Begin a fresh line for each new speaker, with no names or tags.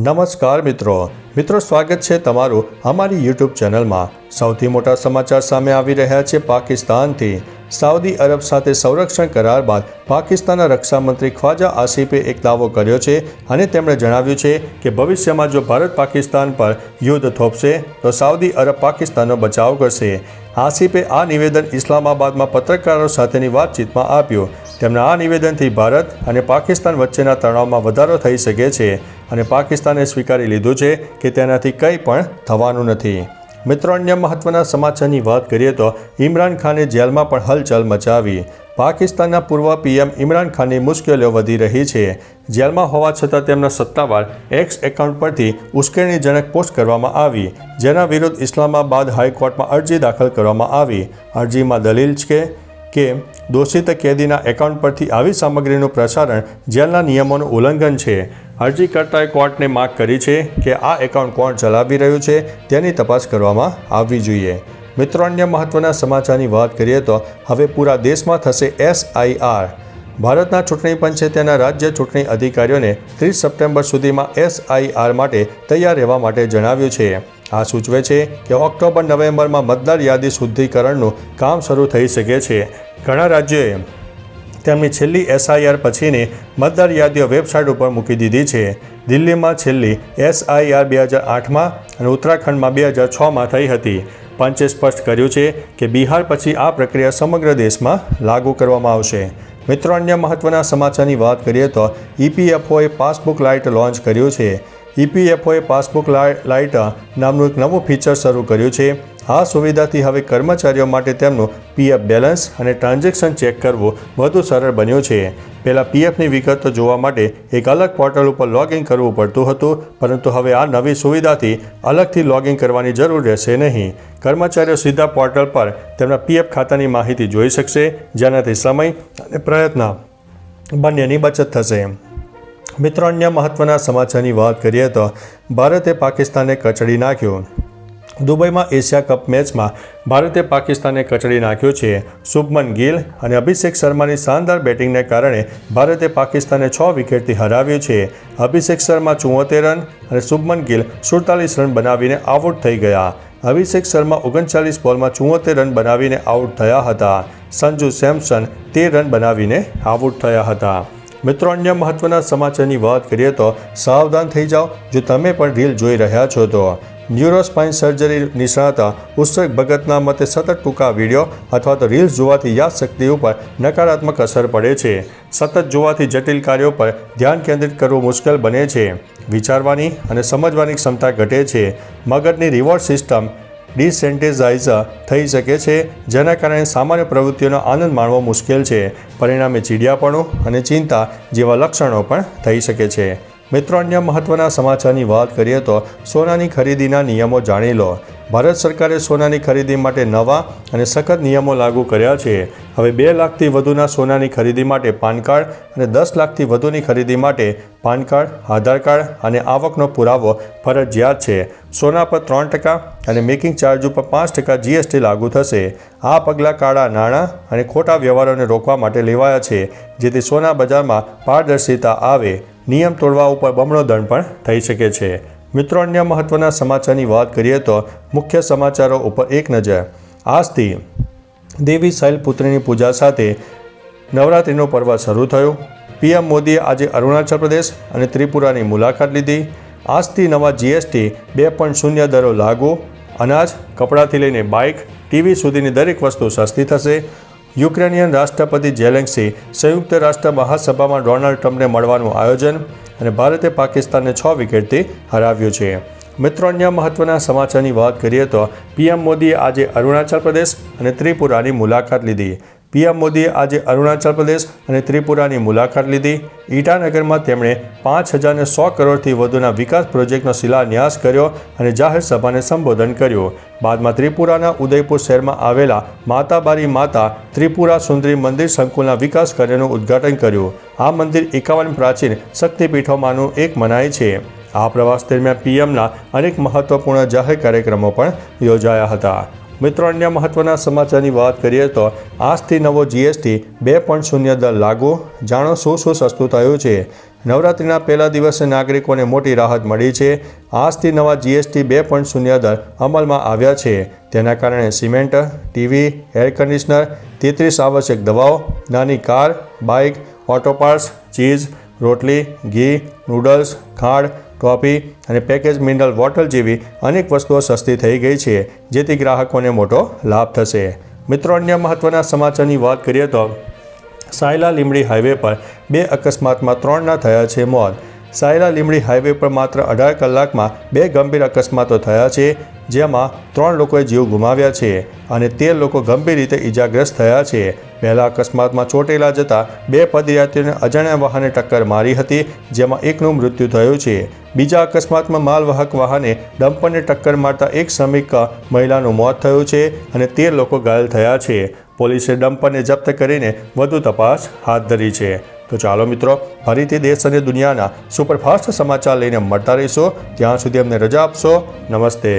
નમસ્કાર મિત્રો સ્વાગત છે તમારું અમારી યુટ્યુબ ચેનલમાં। સૌથી મોટા સમાચાર સામે આવી રહ્યા છે પાકિસ્તાનથી। સાઉદી અરબ સાથે સંરક્ષણ કરાર બાદ પાકિસ્તાનના રક્ષામંત્રી ખ્વાજા આસિફે એક દાવો કર્યો છે અને તેમણે જણાવ્યું છે કે ભવિષ્યમાં જો ભારત પાકિસ્તાન પર યુદ્ધ થોપશે તો સાઉદી અરબ પાકિસ્તાનનો બચાવ કરશે। આસિફે આ નિવેદન ઇસ્લામાબાદમાં પત્રકારો સાથેની વાતચીતમાં આપ્યું। તેમના આ નિવેદનથી ભારત અને પાકિસ્તાન વચ્ચેના તણાવમાં વધારો થઈ શકે છે અને પાકિસ્તાને સ્વીકારી લીધું છે કે તેનાથી કંઈ પણ થવાનું નથી। મિત્રો, અન્ય મહત્વના સમાચારની વાત કરીએ તો ઇમરાન ખાને જેલમાં પણ હલચલ મચાવી। પાકિસ્તાનના પૂર્વ પીએમ ઇમરાન ખાનની મુશ્કેલીઓ વધી રહી છે। જેલમાં હોવા છતાં તેમના સત્તાવાર એક્સ એકાઉન્ટ પરથી ઉશ્કેરણીજનક પોસ્ટ કરવામાં આવી, જેના વિરુદ્ધ ઇસ્લામાબાદ હાઈકોર્ટમાં અરજી દાખલ કરવામાં આવી। અરજીમાં દલીલ છે કે દોષિત કેદીના એકાઉન્ટ પરથી આવી સામગ્રીનું પ્રસારણ જેલના નિયમોનું ઉલ્લંઘન છે। અરજીકર્તાએ કોર્ટને માગ કરી છે કે આ એકાઉન્ટ કોણ ચલાવી રહ્યું છે તેની તપાસ કરવામાં આવવી જોઈએ। મિત્રો, અન્ય મહત્વના સમાચારની વાત કરીએ તો હવે પૂરા દેશમાં થશે SIR। ભારતના ચૂંટણી પંચે તેના રાજ્ય ચૂંટણી અધિકારીઓને 30 સપ્ટેમ્બર સુધીમાં SIR માટે તૈયાર રહેવા માટે જણાવ્યું છે। આ સૂચવે છે કે ઓક્ટોબર-નવેમ્બરમાં મતદાર યાદી શુદ્ધિકરણનું કામ શરૂ થઈ શકે છે। ઘણા રાજ્યોએ તેમની છેલ્લી SIR પછીની મતદાર યાદીઓ વેબસાઇટ ઉપર મૂકી દીધી છે। દિલ્હીમાં છેલ્લી SIR 2008માં અને ઉત્તરાખંડમાં 2006માં થઈ હતી। પંચે સ્પષ્ટ કર્યું છે કે બિહાર પછી આ પ્રક્રિયા સમગ્ર દેશમાં લાગુ કરવામાં આવશે। મિત્રો, અન્ય મહત્વના સમાચારની વાત કરીએ તો EPFOએ પાસબુક લાઇટ લોન્ચ કર્યું છે। EPFOએ પાસબુક લાઇટ નામનું એક નવું ફીચર શરૂ કર્યું છે। આ સુવિધાથી હવે કર્મચારીઓ માટે તેમનું PF બેલેન્સ અને ટ્રાન્ઝેક્શન ચેક કરવું વધુ સરળ બન્યું છે। પહેલાં PFની વિગતો જોવા માટે એક અલગ પોર્ટલ ઉપર લોગિન કરવું પડતું હતું, પરંતુ હવે આ નવી સુવિધાથી અલગથી લોગિન કરવાની જરૂર રહેશે નહીં। કર્મચારીઓ સીધા પોર્ટલ પર તેમના PF ખાતાની માહિતી જોઈ શકશે, જેનાથી સમય અને પ્રયત્ન બંનેની બચત થશે। મિત્રો, અન્ય મહત્વના સમાચારની વાત કરીએ તો ભારતે પાકિસ્તાનને કચડી નાખ્યું। દુબઈમાં એશિયા કપ મેચમાં ભારતે પાકિસ્તાનને કચડી નાખ્યું છે। શુભમન ગિલ અને અભિષેક શર્માની શાનદાર બેટિંગને કારણે ભારતે પાકિસ્તાનને 6 વિકેટથી હરાવ્યું છે। અભિષેક શર્મા 74 રન અને શુભમન ગિલ 47 રન બનાવીને આઉટ થઈ ગયા। અભિષેક શર્મા 39 બોલમાં 74 રન બનાવીને આઉટ થયા હતા। સંજુ સેમસન 13 રન બનાવીને આઉટ થયા હતા। મિત્રો, અન્ય મહત્વના સમાચારની વાત કરીએ તો સાવધાન થઈ જાઓ જો તમે પણ રીલ જોઈ રહ્યા છો તો। ન્યુરોસ્પાઇન સર્જરી નિષ્ણાત ઉત્સક ભગતના મતે સતત ટૂંકા વિડીયો અથવા તો રીલ્સ જોવાથી યાદશક્તિ ઉપર નકારાત્મક અસર પડે છે। સતત જોવાથી જટિલ કાર્યો પર ધ્યાન કેન્દ્રિત કરવું મુશ્કેલ બને છે। વિચારવાની અને સમજવાની ક્ષમતા ઘટે છે। મગજની રિવોર્ડ સિસ્ટમ ડિસેન્ટેજાઇઝ થઈ શકે છે, જેના કારણે સામાન્ય પ્રવૃત્તિઓનો આનંદ માણવો મુશ્કેલ છે। પરિણામે ચીડિયાપણું અને ચિંતા જેવા લક્ષણો પણ થઈ શકે છે। મિત્રો, અન્ય મહત્વના સમાચારની વાત કરીએ તો સોનાની ખરીદીના નિયમો જાણી લો। ભારત સરકારે સોનાની ખરીદી માટે નવા અને સખત નિયમો લાગુ કર્યા છે। હવે 2 લાખથી વધુના સોનાની ખરીદી માટે પાન કાર્ડ અને 10 લાખથી વધુની ખરીદી માટે પાન કાર્ડ, આધાર કાર્ડ અને આવકનો પુરાવો ફરજિયાત છે। સોના પર 3% અને મેકિંગ ચાર્જ ઉપર 5% GST લાગુ થશે। આ પગલાં કાળા નાણાં અને ખોટા વ્યવહારોને રોકવા માટે લેવાયા છે, જેથી સોના બજારમાં પારદર્શિતા આવે। નિયમ તોડવા ઉપર બમણો દંડ પણ થઈ શકે છે। મિત્રો, અન્ય મહત્વના સમાચારની વાત કરીએ તો મુખ્ય સમાચારો ઉપર એક નજર। આજથી દેવી શૈલપુત્રીની પૂજા સાથે નવરાત્રિનું પર્વ શરૂ થયું। PM મોદીએ આજે અરુણાચલ પ્રદેશ અને ત્રિપુરાની મુલાકાત લીધી। આજથી નવા GST 2.0 દરો લાગુ। અનાજ, કપડાથી લઈને બાઇક, TV સુધીની દરેક વસ્તુ સસ્તી થશે। યુક્રેનિયન રાષ્ટ્રપતિ ઝેલેન્સ્કી સંયુક્ત રાષ્ટ્ર મહાસભામાં ડોનાલ્ડ ટ્રમ્પને મળવાનું આયોજન અને ભારતે પાકિસ્તાનને 6 વિકેટથી હરાવ્યું છે। મિત્રો, અન્ય મહત્વના સમાચારની વાત કરીએ તો PM મોદીએ આજે અરુણાચલ પ્રદેશ અને ત્રિપુરાની મુલાકાત લીધી। PM મોદીએ આજે અરુણાચલ પ્રદેશ અને ત્રિપુરાની મુલાકાત લીધી। ઈટાનગરમાં તેમણે 5100 કરોડથી વધુના વિકાસ પ્રોજેક્ટનો શિલાન્યાસ કર્યો અને જાહેર સભાને સંબોધન કર્યું। બાદમાં ત્રિપુરાના ઉદયપુર શહેરમાં આવેલા માતાબારી માતા ત્રિપુરા સુંદરી મંદિર સંકુલના વિકાસ કાર્યનું ઉદ્ઘાટન કર્યું। આ મંદિર 51 પ્રાચીન શક્તિપીઠોમાંનું એક મનાય છે। આ પ્રવાસ દરમિયાન PMના અનેક મહત્વપૂર્ણ જાહેર કાર્યક્રમો પણ યોજાયા હતા। મિત્રો, અન્ય મહત્વના સમાચારની વાત કરીએ તો આજથી નવો GST 2.0 દર લાગુ। જાણો શું સસ્તું થયું છે। નવરાત્રિના પહેલા દિવસે નાગરિકોને મોટી રાહત મળી છે. આજથી નવા જીએસટી 2.0 દર અમલમાં આવ્યા છે. તેના કારણે સિમેન્ટ, ટીવી, એર કન્ડિશનર, 33 આવશ્યક દવાઓ, નાની car, bike, auto parts, cheese, રોટલી, ઘી, નૂડલ્સ, ખાંડ, ટોપી અને પેકેજ મિનરલ વોટર જેવી અનેક વસ્તુઓ સસ્તી થઈ ગઈ છે, જેથી ગ્રાહકોને મોટો લાભ થશે. મિત્રો, અન્ય મહત્વના સમાચારની વાત કરીએ તો સાયલા લીંબડી હાઈવે પર 2 અકસ્માતમાં 3ના થયા છે મોત. સાયલા લીંબડી હાઈવે પર માત્ર 18 કલાકમાં 2 ગંભીર અકસ્માતો થયા છે, જેમાં 3 લોકોએ જીવ ગુમાવ્યા છે અને 13 લોકો ગંભીર રીતે ઇજાગ્રસ્ત થયા છે. પહેલા અકસ્માતમાં ચોટેલા જતા 2 પદયાત્રીઓને અજાણ્યા વાહને ટક્કર મારી હતી, જેમાં એકનું મૃત્યુ થયું છે. બીજા અકસ્માતમાં માલવાહક વાહને ડમ્પરને ટક્કર મારતા એક શ્રમિક મહિલાનું મોત થયું છે અને 13 લોકો ઘાયલ થયા છે. પોલીસે ડમ્પરને જપ્ત કરીને વધુ તપાસ હાથ ધરી છે. તો ચાલો મિત્રો, ફરીથી દેશ અને દુનિયાના સુપરફાસ્ટ સમાચાર લઈને મળતા રહીશું. ત્યાં સુધી અમને રજા આપશો. નમસ્તે.